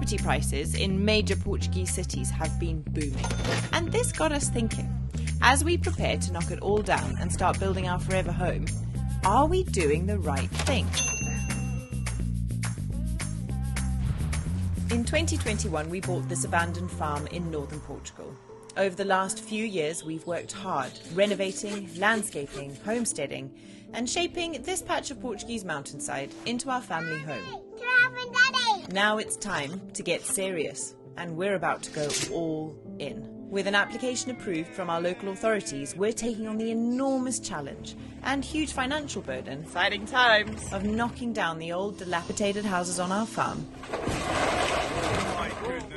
Property prices in major Portuguese cities have been booming. And this got us thinking, as we prepare to knock it all down and start building our forever home, are we doing the right thing? In 2021, we bought this abandoned farm in northern Portugal. Over the last few years, we've worked hard, renovating, landscaping, homesteading, and shaping this patch of Portuguese mountainside into our family home. Now it's time to get serious, and we're about to go all in. With an application approved from our local authorities, we're taking on the enormous challenge and huge financial burden, Exciting times, of knocking down the old dilapidated houses on our farm.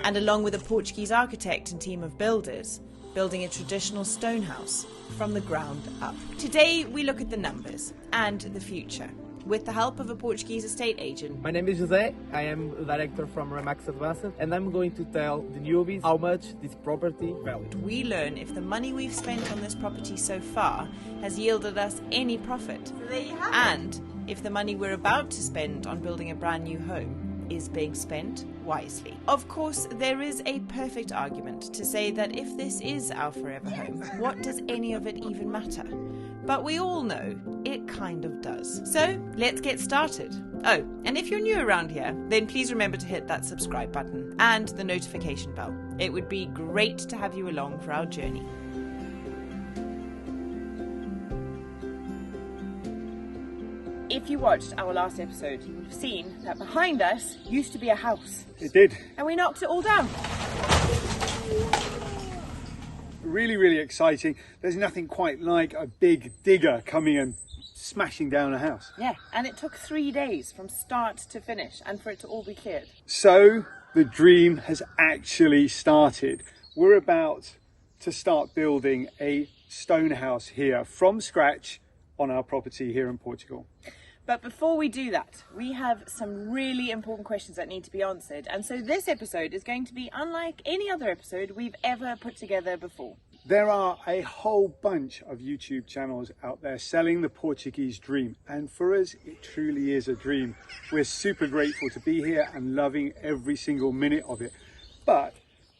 And along with a Portuguese architect and team of builders, building a traditional stone house from the ground up. Today we look at the numbers and the future, with the help of a Portuguese estate agent. My name is José, I am a director from Remax Advanced, and I'm going to tell the newbies how much this property valued. We learn if the money we've spent on this property so far has yielded us any profit, so there you have it. and if the money we're about to spend on building a brand new home is being spent wisely. Of course, there is a perfect argument to say that if this is our forever home, what does any of it even matter? But we all know it kind of does. So let's get started. Oh, and if you're new around here, then please remember to hit that subscribe button and the notification bell. It would be great to have you along for our journey. If you watched our last episode, you would have seen that behind us used to be a house. It did. And we knocked it all down. Really, really exciting. There's nothing quite like a big digger coming and smashing down a house. Yeah, and it took 3 days from start to finish and for it to all be cleared. So the dream has actually started. We're about to start building a stone house here from scratch on our property here in Portugal. But before we do that, we have some really important questions that need to be answered. And so this episode is going to be unlike any other episode we've ever put together before. There are a whole bunch of YouTube channels out there selling the Portuguese dream. And for us, it truly is a dream. We're super grateful to be here and loving every single minute of it. But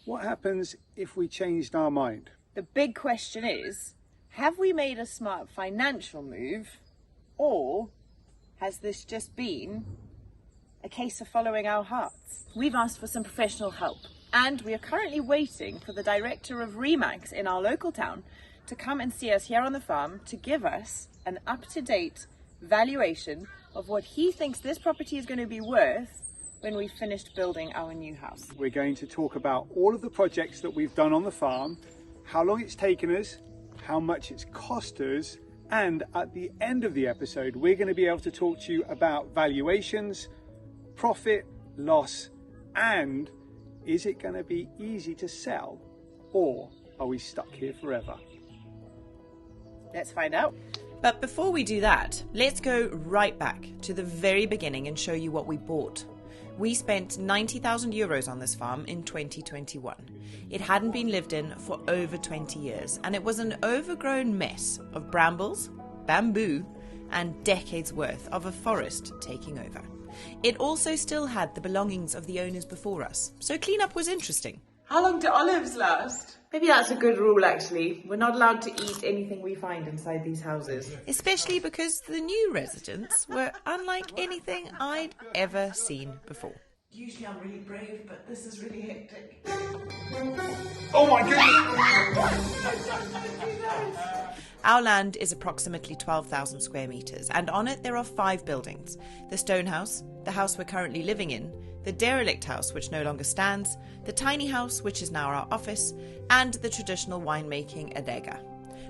what happens if we changed our mind? The big question is, have we made a smart financial move, or has this just been a case of following our hearts? We've asked for some professional help, and we are currently waiting for the director of Remax in our local town to come and see us here on the farm to give us an up-to-date valuation of what he thinks this property is going to be worth when we've finished building our new house. We're going to talk about all of the projects that we've done on the farm, how long it's taken us, how much it's cost us, and at the end of the episode we're going to be able to talk to you about valuations, profit, loss, and is it going to be easy to sell, or are we stuck here forever? Let's find out. But before we do that, let's go right back to the very beginning and show you what we bought. We spent 90,000 euros on this farm in 2021. It hadn't been lived in for over 20 years, and it was an overgrown mess of brambles, bamboo, and decades worth of a forest taking over. It also still had the belongings of the owners before us, so cleanup was interesting. How long do olives last? Maybe that's a good rule, actually. We're not allowed to eat anything we find inside these houses. Especially because the new residents were unlike anything I'd ever seen before. Usually I'm really brave, but this is really hectic. Oh my goodness! Our land is approximately 12,000 square metres, and on it there are 5 buildings. The stone house, the house we're currently living in, the derelict house which no longer stands, the tiny house which is now our office, and the traditional winemaking adega.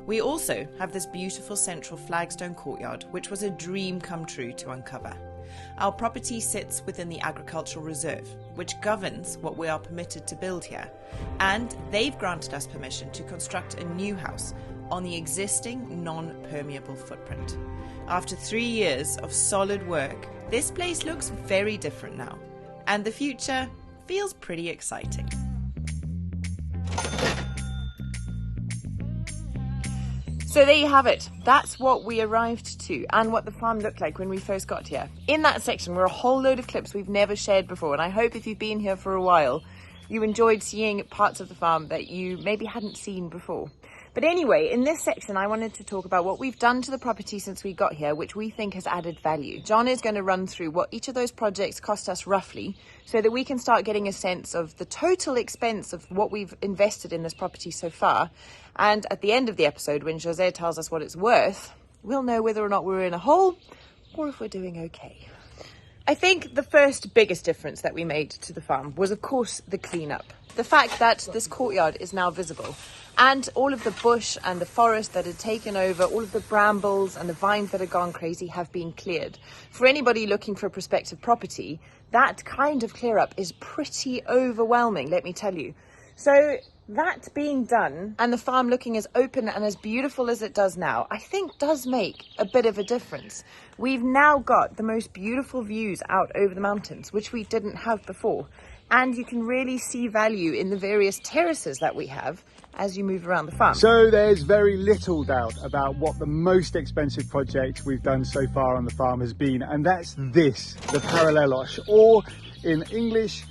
We also have this beautiful central flagstone courtyard which was a dream come true to uncover. Our property sits within the agricultural reserve, which governs what we are permitted to build here, and they've granted us permission to construct a new house on the existing non-permeable footprint. After 3 years of solid work, this place looks very different now, and the future feels pretty exciting. So there you have it. That's what we arrived to and what the farm looked like when we first got here. In that section were a whole load of clips we've never shared before, and I hope if you've been here for a while, you enjoyed seeing parts of the farm that you maybe hadn't seen before. But anyway, in this section, I wanted to talk about what we've done to the property since we got here, which we think has added value. John is going to run through what each of those projects cost us roughly, so that we can start getting a sense of the total expense of what we've invested in this property so far. And at the end of the episode, when Jose tells us what it's worth, we'll know whether or not we're in a hole or if we're doing okay. I think the first biggest difference that we made to the farm was, of course, the cleanup. The fact that this courtyard is now visible, and all of the bush and the forest that had taken over, all of the brambles and the vines that had gone crazy have been cleared. For anybody looking for a prospective property, that kind of clear up is pretty overwhelming, let me tell you. So that being done and the farm looking as open and as beautiful as it does now, I think does make a bit of a difference. We've now got the most beautiful views out over the mountains, which we didn't have before. And you can really see value in the various terraces that we have as you move around the farm. So there's very little doubt about what the most expensive project we've done so far on the farm has been, and that's this, the paralelos, or in English,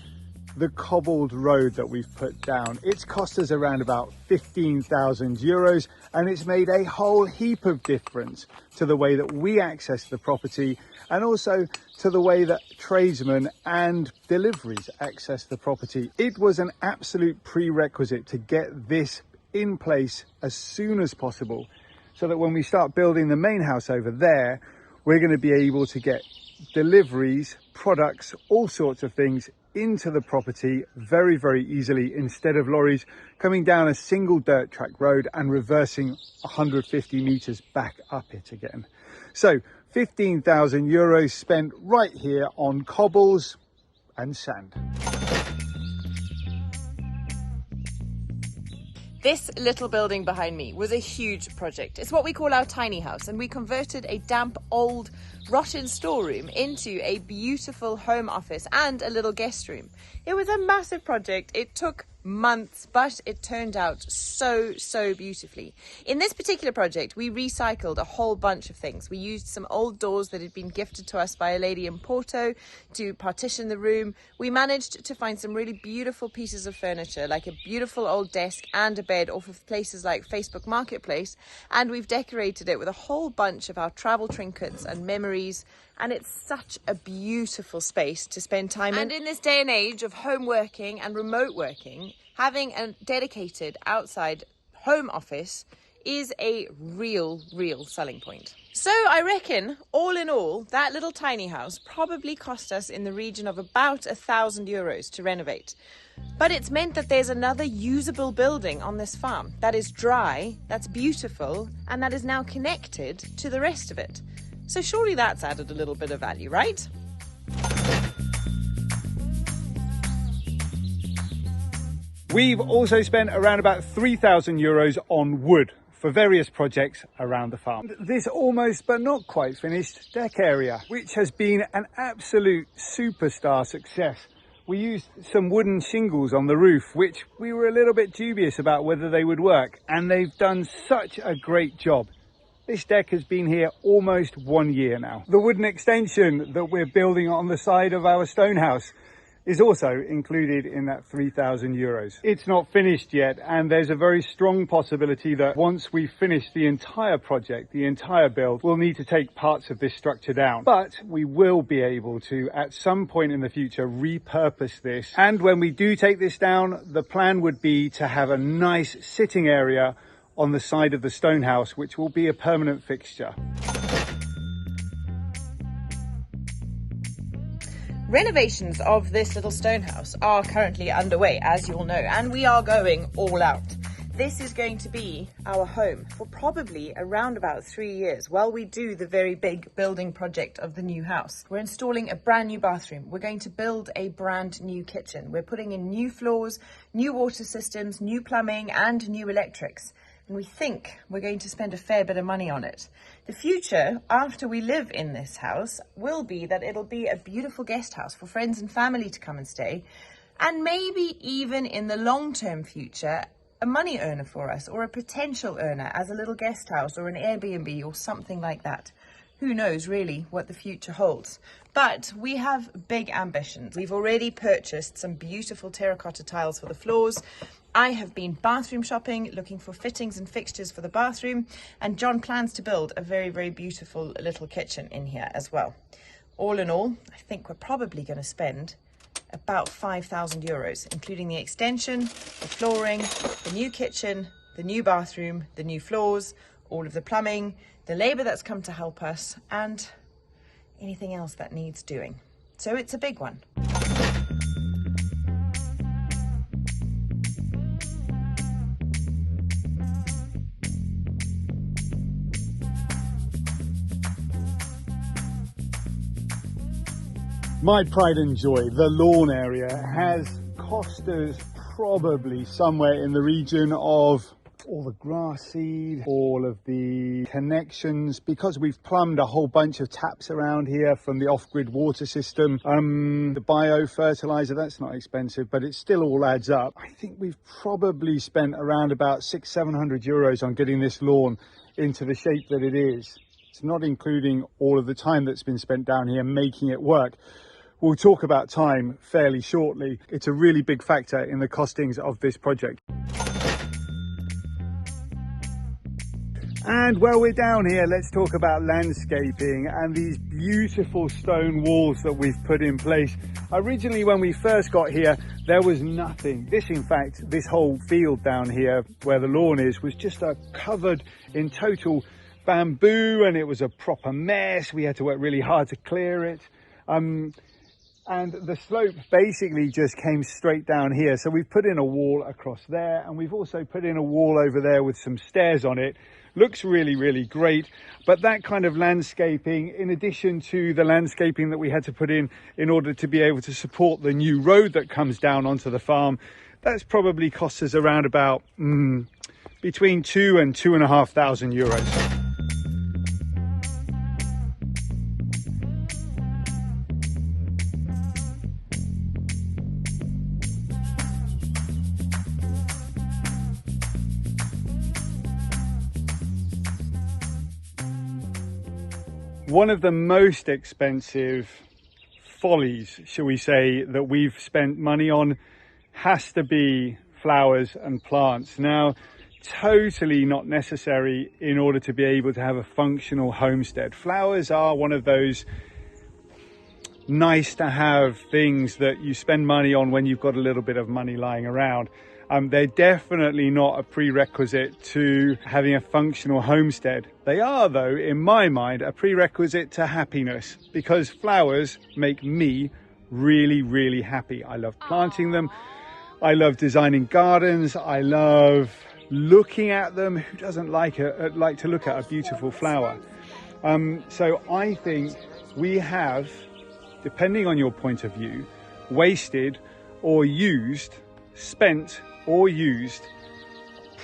the cobbled road that we've put down. It's cost us around about 15,000 euros, and it's made a whole heap of difference to the way that we access the property, and also to the way that tradesmen and deliveries access the property. It was an absolute prerequisite to get this in place as soon as possible, so that when we start building the main house over there, we're going to be able to get deliveries, products, all sorts of things into the property very, very easily, instead of lorries coming down a single dirt track road and reversing 150 meters back up it again. So 15,000 euros spent right here on cobbles and sand. This little building behind me was a huge project. It's what we call our tiny house, and we converted a damp, old, rotten storeroom into a beautiful home office and a little guest room. It was a massive project. It took months, but it turned out so beautifully. In this particular project, we recycled a whole bunch of things. We used some old doors that had been gifted to us by a lady in Porto to partition the room. We managed to find some really beautiful pieces of furniture, like a beautiful old desk and a bed off of places like Facebook Marketplace, and we've decorated it with a whole bunch of our travel trinkets and memories. And it's such a beautiful space to spend time in. And in this day and age of home working and remote working, having a dedicated outside home office is a real selling point. So I reckon, all in all, that little tiny house probably cost us in the region of about 1,000 euros to renovate. But it's meant that there's another usable building on this farm that is dry, that's beautiful, and that is now connected to the rest of it. So surely that's added a little bit of value, right? We've also spent around about 3,000 euros on wood for various projects around the farm. This almost but not quite finished deck area, which has been an absolute superstar success. We used some wooden shingles on the roof, which we were a little bit dubious about whether they would work, and they've done such a great job. This deck has been here almost 1 year now. The wooden extension that we're building on the side of our stone house is also included in that 3,000 euros. It's not finished yet, and there's a very strong possibility that once we finish the entire project, the entire build, we'll need to take parts of this structure down. But we will be able to, at some point in the future, repurpose this. And when we do take this down, the plan would be to have a nice sitting area on the side of the stone house, which will be a permanent fixture. Renovations of this little stone house are currently underway, as you'll know, and we are going all out. This is going to be our home for probably around about 3 years while we do the very big building project of the new house. We're installing a brand new bathroom. We're going to build a brand new kitchen. We're putting in new floors, new water systems, new plumbing, and new electrics. And we think we're going to spend a fair bit of money on it. The future, after we live in this house, will be that it'll be a beautiful guest house for friends and family to come and stay. And maybe even in the long-term future, a money earner for us, or a potential earner as a little guest house or an Airbnb or something like that. Who knows really what the future holds. But we have big ambitions. We've already purchased some beautiful terracotta tiles for the floors. I have been bathroom shopping, looking for fittings and fixtures for the bathroom, and John plans to build a very, very beautiful little kitchen in here as well. All in all, I think we're probably going to spend about €5,000, including the extension, the flooring, the new kitchen, the new bathroom, the new floors, all of the plumbing, the labour that's come to help us, and anything else that needs doing. So it's a big one. My pride and joy, the lawn area, has cost us probably somewhere in the region of all the grass seed, all of the connections, because we've plumbed a whole bunch of taps around here from the off-grid water system. The bio-fertilizer, that's not expensive, but it still all adds up. I think we've probably spent around about €600-700 on getting this lawn into the shape that it is. It's not including all of the time that's been spent down here making it work. We'll talk about time fairly shortly. It's a really big factor in the costings of this project. And while we're down here, let's talk about landscaping and these beautiful stone walls that we've put in place. Originally, when we first got here, there was nothing. In fact, this whole field down here where the lawn is was just covered in total bamboo, and it was a proper mess. We had to work really hard to clear it. And the slope basically just came straight down here. So we've put in a wall across there, and we've also put in a wall over there with some stairs on it. Looks really, really great. But that kind of landscaping, in addition to the landscaping that we had to put in order to be able to support the new road that comes down onto the farm, that's probably cost us around about between €2,000 and €2,500. One of the most expensive follies, shall we say, that we've spent money on has to be flowers and plants. Now, totally not necessary in order to be able to have a functional homestead. Flowers are one of those nice to have things that you spend money on when you've got a little bit of money lying around. They're definitely not a prerequisite to having a functional homestead. They are, though, in my mind, a prerequisite to happiness, because flowers make me really, really happy. I love planting them. I love designing gardens. I love looking at them. Who doesn't like to look at a beautiful flower? So I think we have, depending on your point of view, wasted or spent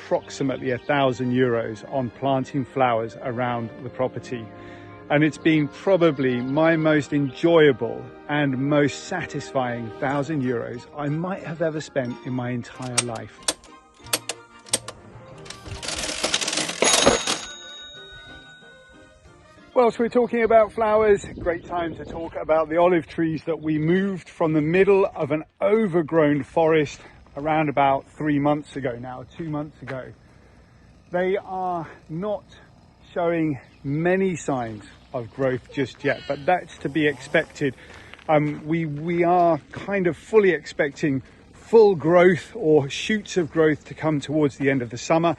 approximately €1,000 on planting flowers around the property. And it's been probably my most enjoyable and most satisfying €1,000 I might have ever spent in my entire life. Whilst we're talking about flowers, great time to talk about the olive trees that we moved from the middle of an overgrown forest around about 2 months ago. They are not showing many signs of growth just yet, but that's to be expected. We are kind of fully expecting full growth or shoots of growth to come towards the end of the summer.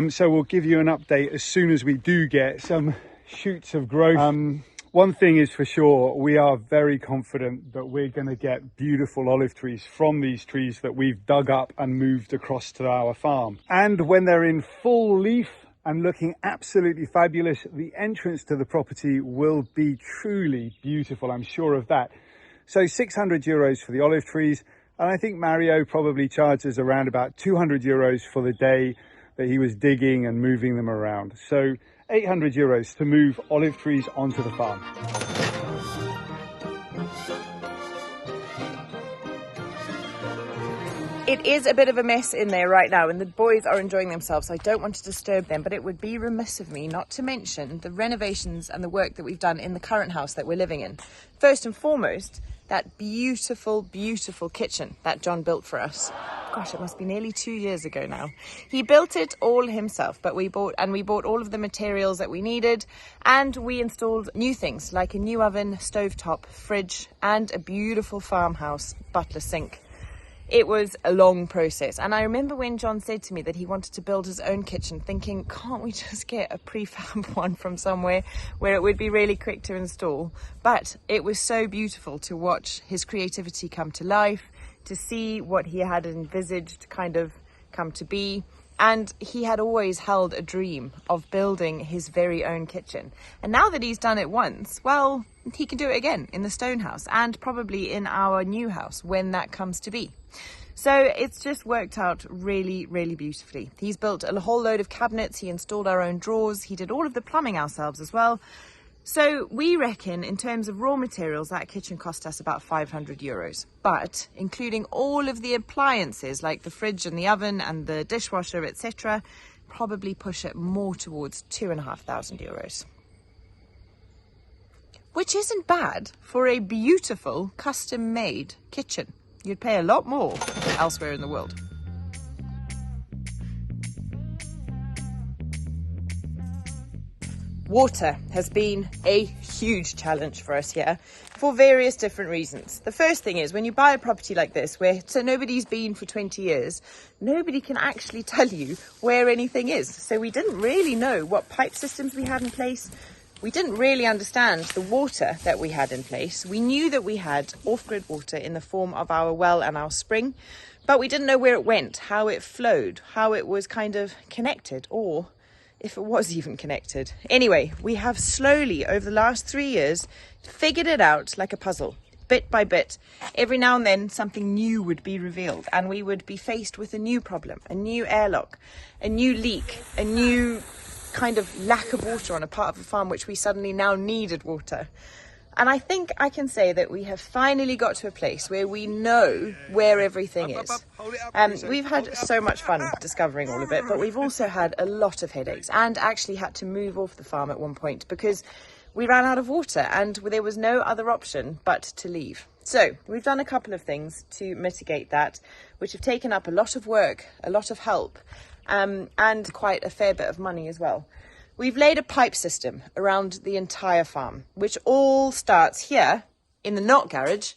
So we'll give you an update as soon as we do get some shoots of growth. One thing is for sure, we are very confident that we're going to get beautiful olive trees from these trees that we've dug up and moved across to our farm. And when they're in full leaf and looking absolutely fabulous, the entrance to the property will be truly beautiful, I'm sure of that. So €600 for the olive trees, and I think Mario probably charges around about €200 for the day that he was digging and moving them around. So €800 to move olive trees onto the farm. It is a bit of a mess in there right now, and the boys are enjoying themselves, so I don't want to disturb them, but it would be remiss of me not to mention the renovations and the work that we've done in the current house that we're living in. First and foremost, that beautiful, beautiful kitchen that John built for us. Gosh, it must be nearly 2 years ago now. He built it all himself, but we bought all of the materials that we needed, and we installed new things like a new oven, stovetop, fridge, and a beautiful farmhouse butler sink. It was a long process, and I remember when John said to me that he wanted to build his own kitchen, thinking, can't we just get a prefab one from somewhere where it would be really quick to install? But it was so beautiful to watch his creativity come to life, to see what he had envisaged kind of come to be. And he had always held a dream of building his very own kitchen. And now that he's done it once, well, he can do it again in the stone house and probably in our new house when that comes to be. So it's just worked out really, really beautifully. He's built a whole load of cabinets. He installed our own drawers. He did all of the plumbing ourselves as well. So we reckon in terms of raw materials, that kitchen cost us about €500. But including all of the appliances like the fridge and the oven and the dishwasher, etc., probably push it more towards €2,500. Which isn't bad for a beautiful custom-made kitchen. You'd pay a lot more elsewhere in the world. Water has been a huge challenge for us here for various different reasons. The first thing is when you buy a property like this where nobody's been for 20 years, nobody can actually tell you where anything is. So we didn't really know what pipe systems we had in place. We didn't really understand the water that we had in place. We knew that we had off-grid water in the form of our well and our spring, but we didn't know where it went, how it flowed, how it was kind of connected, or if it was even connected. Anyway, we have slowly, over the last 3 years, figured it out like a puzzle, bit by bit. Every now and then, something new would be revealed, and we would be faced with a new problem, a new airlock, a new leak, a new kind of lack of water on a part of the farm which we suddenly now needed water. And I think I can say that we have finally got to a place where we know where everything is. We've had so much fun discovering all of it, but we've also had a lot of headaches and actually had to move off the farm at one point because we ran out of water and there was no other option but to leave. So we've done a couple of things to mitigate that, which have taken up a lot of work, a lot of help, and quite a fair bit of money as well. We've laid a pipe system around the entire farm, which all starts here in the Knott garage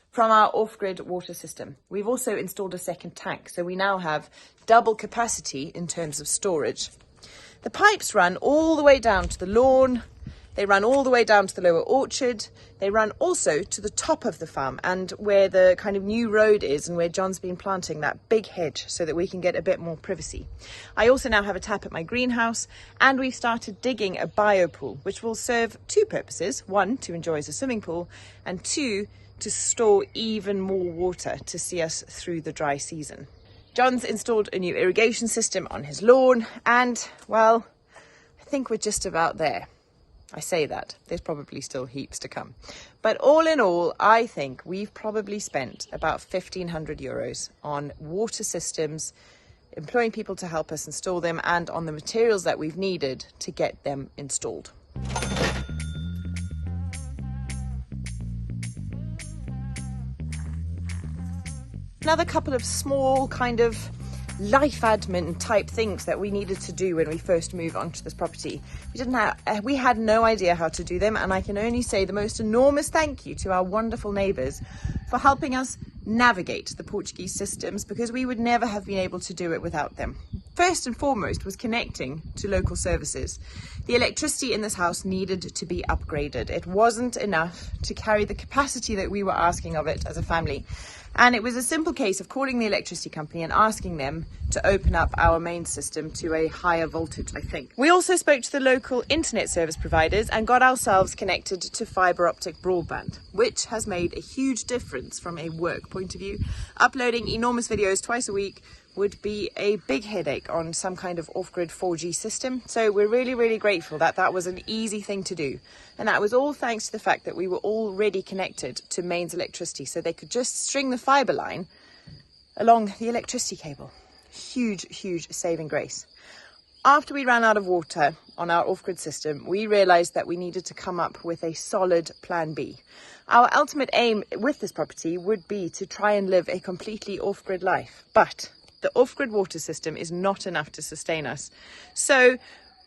from our off-grid water system. We've also installed a second tank, so we now have double capacity in terms of storage. The pipes run all the way down to the lawn. They run all the way down to the lower orchard. They run also to the top of the farm and where the kind of new road is and where John's been planting that big hedge so that we can get a bit more privacy. I also now have a tap at my greenhouse and we've started digging a biopool, which will serve two purposes. One, to enjoy as a swimming pool, and two, to store even more water to see us through the dry season. John's installed a new irrigation system on his lawn and, well, I think we're just about there. I say that, there's probably still heaps to come. But all in all, I think we've probably spent about €1,500 on water systems, employing people to help us install them, and on the materials that we've needed to get them installed. Another couple of small kind of life admin type things that we needed to do when we first moved onto this property. We had no idea how to do them, and I can only say the most enormous thank you to our wonderful neighbours for helping us navigate the Portuguese systems, because we would never have been able to do it without them. First and foremost was connecting to local services. The electricity in this house needed to be upgraded. It wasn't enough to carry the capacity that we were asking of it as a family. And it was a simple case of calling the electricity company and asking them to open up our main system to a higher voltage, I think. We also spoke to the local internet service providers and got ourselves connected to fibre optic broadband, which has made a huge difference from a work point of view. Uploading enormous videos twice a week would be a big headache on some kind of off-grid 4G system. So we're really, really grateful that that was an easy thing to do. And that was all thanks to the fact that we were already connected to mains electricity, so they could just string the fibre line along the electricity cable. Huge saving grace. After we ran out of water on our off-grid system, we realised that we needed to come up with a solid plan B. Our ultimate aim with this property would be to try and live a completely off-grid life, but the off-grid water system is not enough to sustain us. So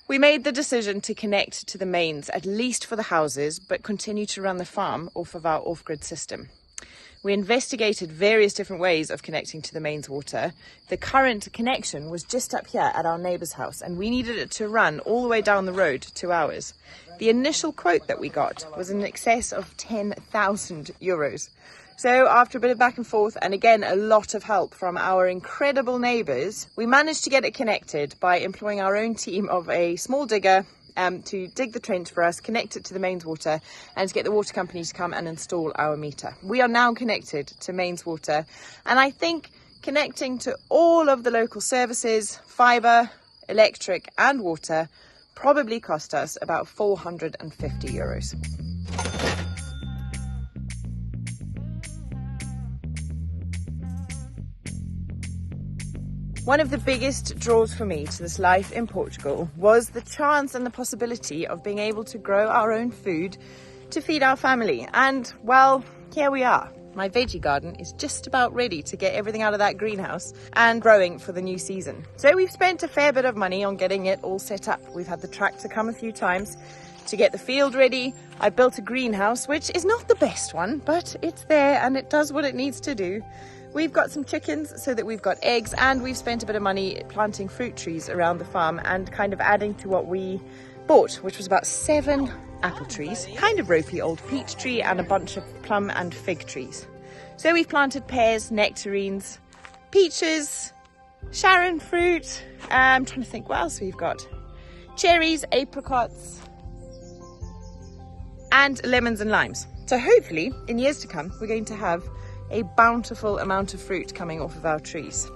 we made the decision to connect to the mains, at least for the houses, but continue to run the farm off of our off-grid system. We investigated various different ways of connecting to the mains water. The current connection was just up here at our neighbour's house, and we needed it to run all the way down the road 2 hours. The initial quote that we got was in excess of 10,000 euros. So after a bit of back and forth, and again a lot of help from our incredible neighbours, we managed to get it connected by employing our own team of a small digger to dig the trench for us, connect it to the mains water, and to get the water company to come and install our meter. We are now connected to mains water, and I think connecting to all of the local services, fibre, electric and water, probably cost us about 450 euros. One of the biggest draws for me to this life in Portugal was the chance and the possibility of being able to grow our own food to feed our family. And well, here we are. My veggie garden is just about ready to get everything out of that greenhouse and growing for the new season. So we've spent a fair bit of money on getting it all set up. We've had the tractor come a few times to get the field ready. I built a greenhouse, which is not the best one, but it's there and it does what it needs to do. We've got some chickens so that we've got eggs, and we've spent a bit of money planting fruit trees around the farm and kind of adding to what we bought, which was about 7 apple trees, kind of ropey old peach tree, and a bunch of plum and fig trees. So we've planted pears, nectarines, peaches, Sharon fruit. I'm trying to think what else we've got. Cherries, apricots, and lemons and limes. So hopefully in years to come, we're going to have a bountiful amount of fruit coming off of our trees.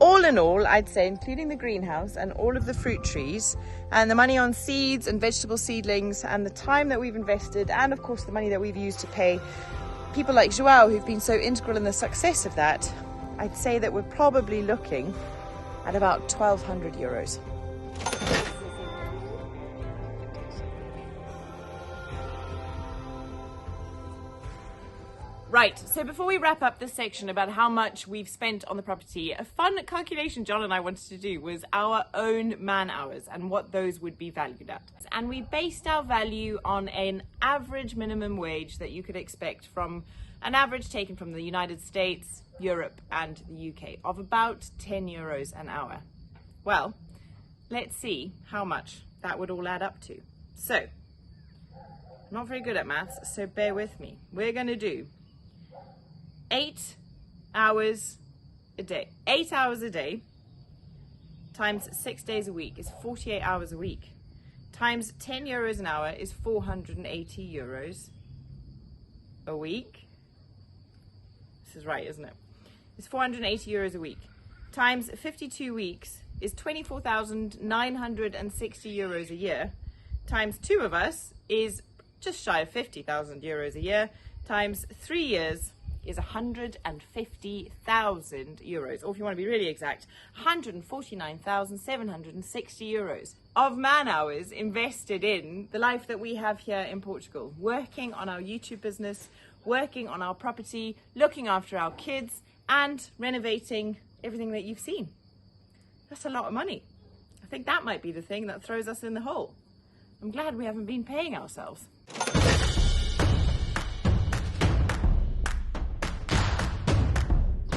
All in all, I'd say, including the greenhouse and all of the fruit trees and the money on seeds and vegetable seedlings and the time that we've invested, and of course the money that we've used to pay people like Joao who've been so integral in the success of that, I'd say that we're probably looking at about 1,200 euros. Right, so before we wrap up this section about how much we've spent on the property, a fun calculation John and I wanted to do was our own man hours and what those would be valued at. And we based our value on an average minimum wage that you could expect from an average taken from the United States, Europe and the UK of about 10 euros an hour. Well, let's see how much that would all add up to. So, I'm not very good at maths, so bear with me. We're going to do 8 hours a day. 8 hours a day times 6 days a week is 48 hours a week. Times 10 euros an hour is 480 euros a week. This is right, isn't it? It's 480 euros a week. Times 52 weeks is 24,960 euros a year. Times 2 of us is just shy of 50,000 euros a year. Times 3 years is 150,000 euros, or if you want to be really exact, 149,760 euros of man hours invested in the life that we have here in Portugal, working on our YouTube business, working on our property, looking after our kids, and renovating everything that you've seen. That's a lot of money. I think that might be the thing that throws us in the hole. I'm glad we haven't been paying ourselves.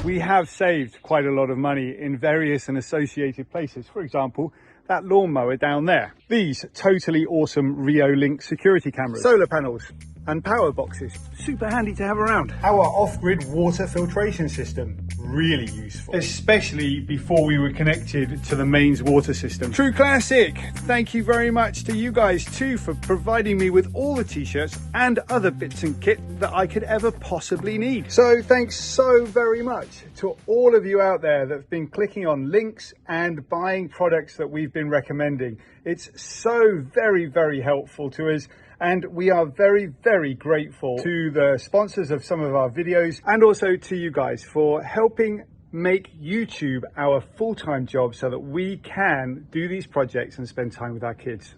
We have saved quite a lot of money in various and associated places. For example, that lawnmower down there. These totally awesome Rio Link security cameras, solar panels and power boxes. Super handy to have around. Our off-grid water filtration system, really useful, especially before we were connected to the mains water system. True classic. Thank you very much to you guys too for providing me with all the t-shirts and other bits and kit that I could ever possibly need. So thanks so very much to all of you out there that have been clicking on links and buying products that we've been recommending. It's so very, very helpful to us. And we are very, very grateful to the sponsors of some of our videos and also to you guys for helping make YouTube our full-time job so that we can do these projects and spend time with our kids.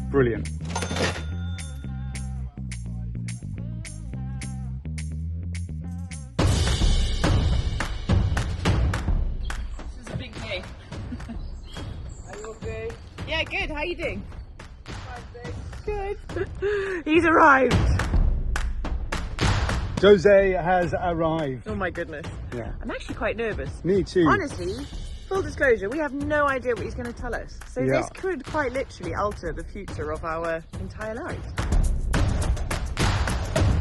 Brilliant. This is a big day. Are you okay? Yeah, good. How are you doing? Good. He's arrived. Jose has arrived. Oh my goodness. Yeah. I'm actually quite nervous. Me too. Honestly, full disclosure, we have no idea what he's going to tell us. So Yeah. this could quite literally alter the future of our entire lives.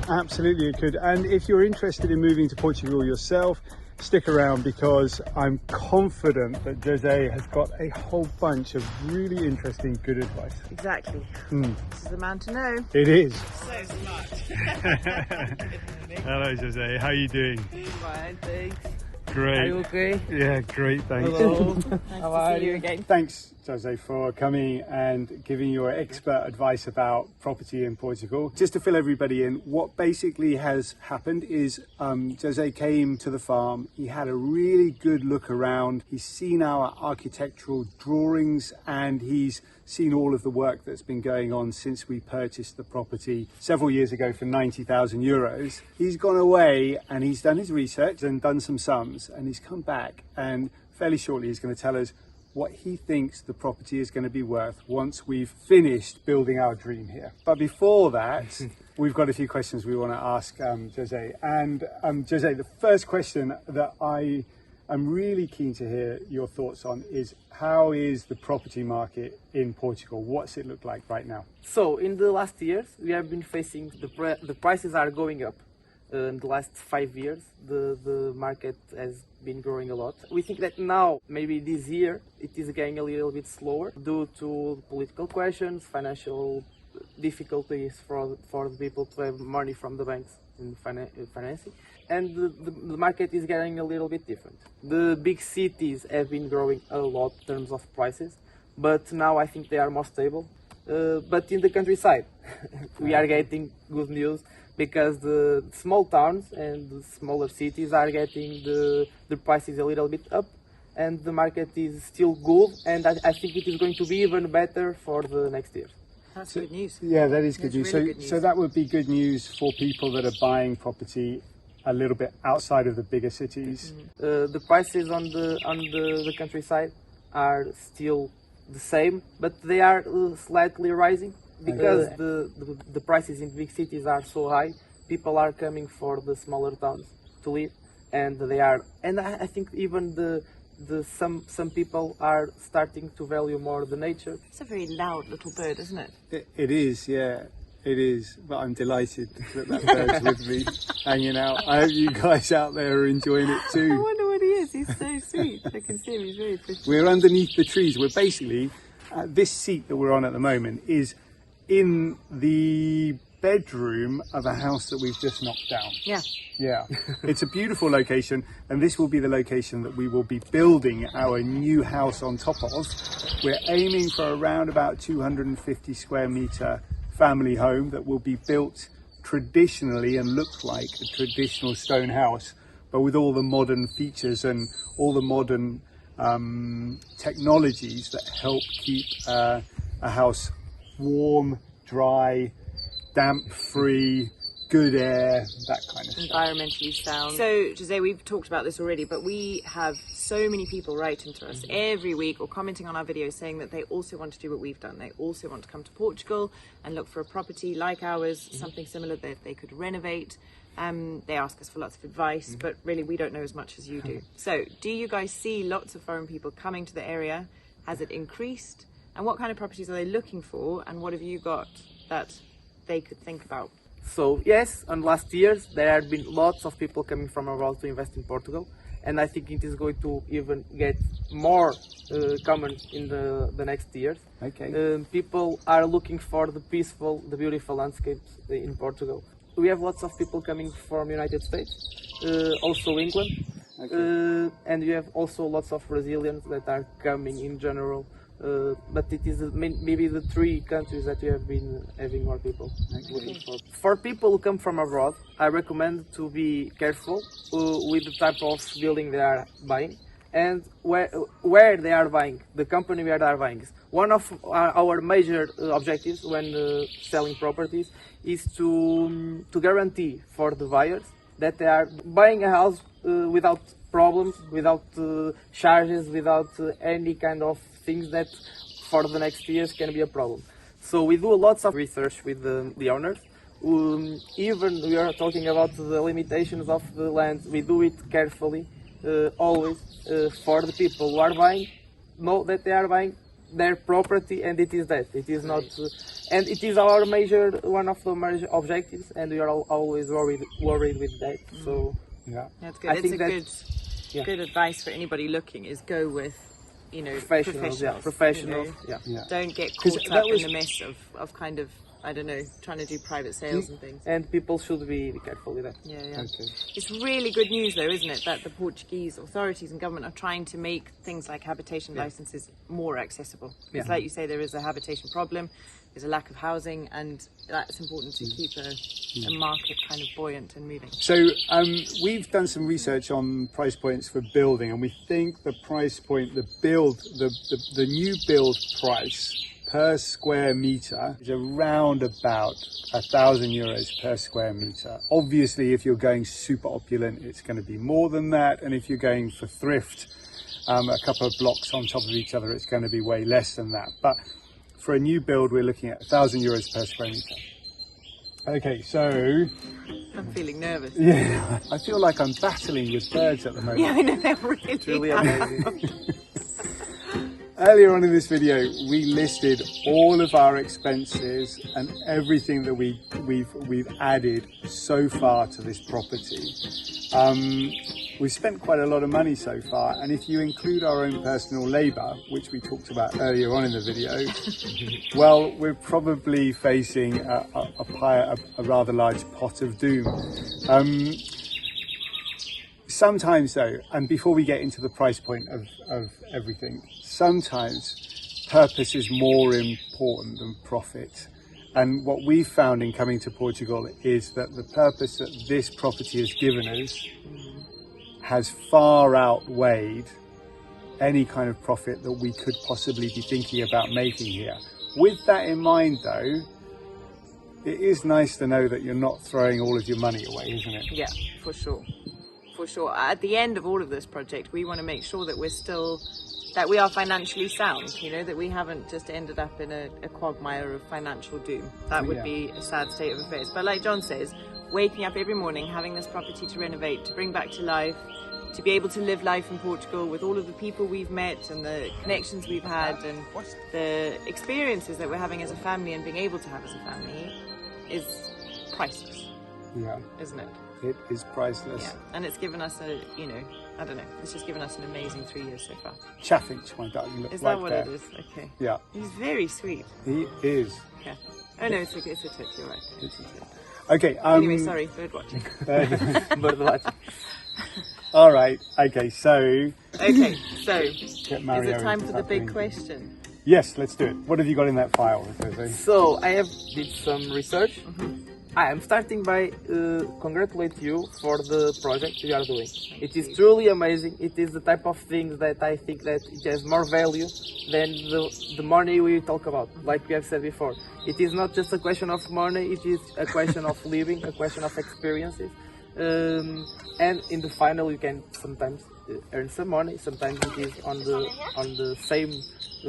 Absolutely it could. And if you're interested in moving to Portugal yourself, stick around because I'm confident that Jose has got a whole bunch of really interesting, good advice. Exactly. This is the man to know. It is. So smart. Hello Jose, how are you doing? Fine, thanks. Great. Are you okay? Yeah, great, thanks. Hello. How to are see you you? again. Thanks, Jose, for coming and giving your expert advice about property in Portugal. Just to fill everybody in, what basically has happened is Jose came to the farm. He had a really good look around. He's seen our architectural drawings and he's seen all of the work that's been going on since we purchased the property several years ago for 90,000 euros. He's gone away and he's done his research and done some sums, and he's come back and fairly shortly he's going to tell us what he thinks the property is going to be worth once we've finished building our dream here. But before that, we've got a few questions we want to ask Jose. And Jose, the first question that I'm really keen to hear your thoughts on is, how is the property market in Portugal? What's it look like right now? So, in the last years, we have been facing the prices are going up. In the last 5 years, the market has been growing a lot. We think that now, maybe this year, it is getting a little bit slower due to political questions, financial difficulties for the people to have money from the banks in financing. And the market is getting a little bit different. The big cities have been growing a lot in terms of prices, but now I think they are more stable. But in the countryside, we are getting good news because the small towns and the smaller cities are getting the prices a little bit up, and the market is still good, and I think it is going to be even better for the next year. That's good news. Yeah, that is good That's news. really good news. So that would be good news for people that are buying property a little bit outside of the bigger cities. The prices on the countryside are still the same, but they are slightly rising because the prices in big cities are so high. People are coming for the smaller towns to live, and I think even some people are starting to value more the nature. It's a very loud little bird, isn't it? It is, yeah. It is, but I'm delighted that bird's with me, hanging out. I hope you guys out there are enjoying it I too. wonder what he is. He's so sweet. I can see him. He's very pretty. We're underneath the trees. We're basically, this seat that we're on at the moment is in the bedroom of a house that we've just knocked down. Yeah. Yeah, it's a beautiful location, and this will be the location that we will be building our new house on top of. We're aiming for around about 250 square metre family home that will be built traditionally and look like a traditional stone house, but with all the modern features and all the modern technologies that help keep a house warm, dry, damp-free, good air, that kind of stuff. Environmentally sound. So, Jose, we've talked about this already, but we have so many people writing to us every week or commenting on our videos saying that they also want to do what we've done. They also want to come to Portugal and look for a property like ours, something similar that they could renovate. They ask us for lots of advice, but really we don't know as much as you do. So, do you guys see lots of foreign people coming to the area? Has it increased? And what kind of properties are they looking for? And what have you got that they could think about? So yes, on last years there have been lots of people coming from abroad to invest in Portugal, and I think it is going to even get more common in the next years. Okay. People are looking for the peaceful, the beautiful landscapes in Portugal. We have lots of people coming from United States, also England, Okay. and we have also lots of Brazilians that are coming in general but it is maybe the 3 countries that we have been having more people looking for. For people who come from abroad, I recommend to be careful with the type of building they are buying and where they are buying, the company where they are buying. One of our major objectives when selling properties is to guarantee for the buyers that they are buying a house without problems, without charges, without any kind of things that for the next years can be a problem. So we do lots of research with the owners. Even we are talking about the limitations of the land, we do it carefully, always, for the people who are buying, know that they are buying their property, and it is that. It is not, and it is our one of the major objectives, and we are always worried with that. So yeah, that's good. It's a good advice for anybody looking is go with, you know, professionals. You know? Don't get caught up in the mess of kind of, I don't know, trying to do private sales and things. And people should be careful with that. Yeah. Okay. It's really good news though, isn't it, that the Portuguese authorities and government are trying to make things like habitation licenses more accessible. Because like you say, there is a habitation problem, there's a lack of housing, and that's important to keep a market kind of buoyant and moving. So we've done some research on price points for building, and we think the price point, the new build price per square metre is around about €1,000 per square metre. Obviously, if you're going super opulent, it's going to be more than that. And if you're going for thrift, a couple of blocks on top of each other, it's going to be way less than that. But for a new build, we're looking at €1,000 per square metre. Okay, so I'm feeling nervous. Yeah, I feel like I'm battling with birds at the moment. Yeah, I know, they're really amazing. Earlier on in this video, we listed all of our expenses and everything that we've added so far to this property. We've spent quite a lot of money so far, and if you include our own personal labour, which we talked about earlier on in the video, well, we're probably facing a rather large pot of doom. Sometimes though, and before we get into the price point of everything, sometimes purpose is more important than profit. And what we've found in coming to Portugal is that the purpose that this property has given us has far outweighed any kind of profit that we could possibly be thinking about making here. With that in mind though, it is nice to know that you're not throwing all of your money away, isn't it? Yeah, for sure. For sure. At the end of all of this project, we want to make sure that we are financially sound, you know, that we haven't just ended up in a quagmire of financial doom. That would be a sad state of affairs. But like John says, waking up every morning, having this property to renovate, to bring back to life, to be able to live life in Portugal with all of the people we've met and the connections we've had and the experiences that we're having as a family and being able to have as a family is priceless. Yeah. Isn't it? It is priceless. Yeah, and it's given us it's just given us an amazing 3 years so far. Chaffinch, my darling, look is right that what there. it is? Okay. Yeah. He's very sweet. He is. Yeah. Oh no, it's a tick, you're right. Okay. Anyway, sorry, bird watching. Bird watching. All right. Okay, so is Mario it time for the big question? Yes, let's do it. What have you got in that file? So I have did some research. I am starting by congratulate you for the project you are doing. It is truly amazing. It is the type of things that I think that it has more value than the money we talk about, like we have said before. It is not just a question of money, it is a question of living, a question of experiences. And in the final you can sometimes earn some money, sometimes it is on the same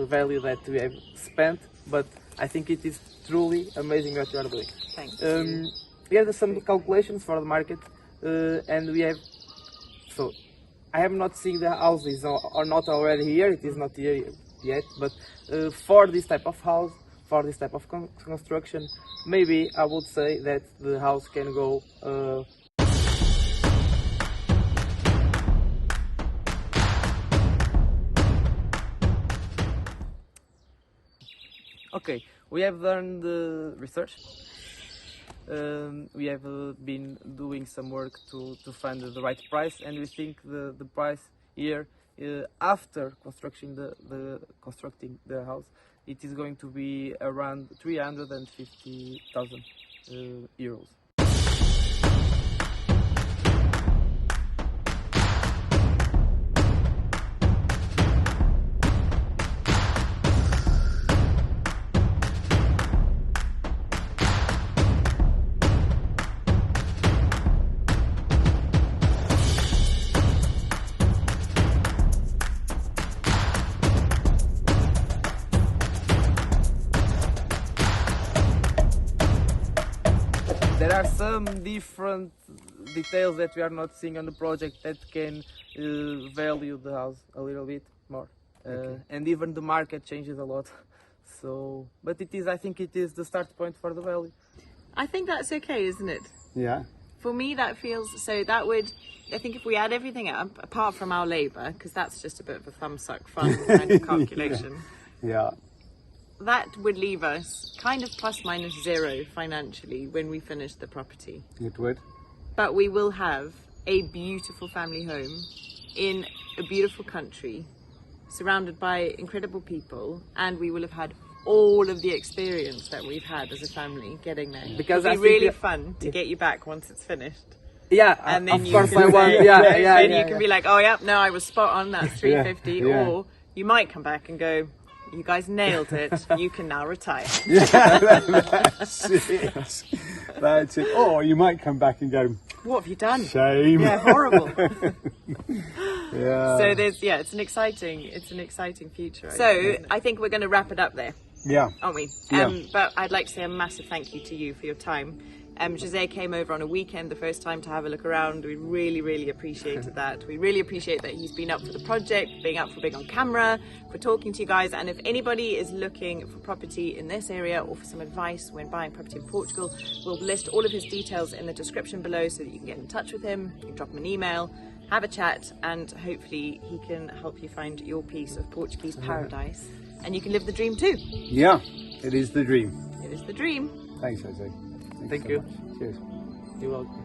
value that we have spent, but I think it is truly amazing what you are doing. Thanks. We have some calculations for the market, and we have. So, I have not seen the houses are not already here. It is not here yet, but for this type of house, for this type of construction, maybe I would say that the house can go. Okay, we have done the research. We have been doing some work to find the right price, and we think the price here After constructing the house, it is going to be around 350,000 euros. There are some different details that we are not seeing on the project that can value the house a little bit more. And even the market changes a lot. So, but I think it is the start point for the value. I think that's okay, isn't it? Yeah. For me, that feels so. That would, I think, if we add everything up, apart from our labour, because that's just a bit of a thumbsuck fun kind of calculation, Yeah. that would leave us kind of plus minus zero financially when we finish the property. It would. But we will have a beautiful family home in a beautiful country, surrounded by incredible people, and we will have had all of the experience that we've had as a family getting there. Because it'll be really fun to get you back once it's finished. Yeah, And then of you course can I want. say, Yeah, then yeah, you can be like, oh yeah, no, I was spot on. That's 350. yeah. Or you might come back and go, you guys nailed it. You can now retire. That's it. That's it. Or you might come back and go, What have you done? shame. Yeah, horrible. Yeah. So it's an exciting future. So I think we're going to wrap it up there, Yeah. aren't we? Yeah. But I'd like to say a massive thank you to you for your time. Jose came over on a weekend the first time to have a look around. We really, really appreciated that. We really appreciate that he's been up for the project, being up for being on camera, for talking to you guys. And if anybody is looking for property in this area or for some advice when buying property in Portugal, we'll list all of his details in the description below so that you can get in touch with him, you can drop him an email, have a chat, and hopefully he can help you find your piece of Portuguese paradise. And you can live the dream too. Yeah. It is the dream. It is the dream. Thanks, Jose. Thank so you. much. Cheers. You're welcome.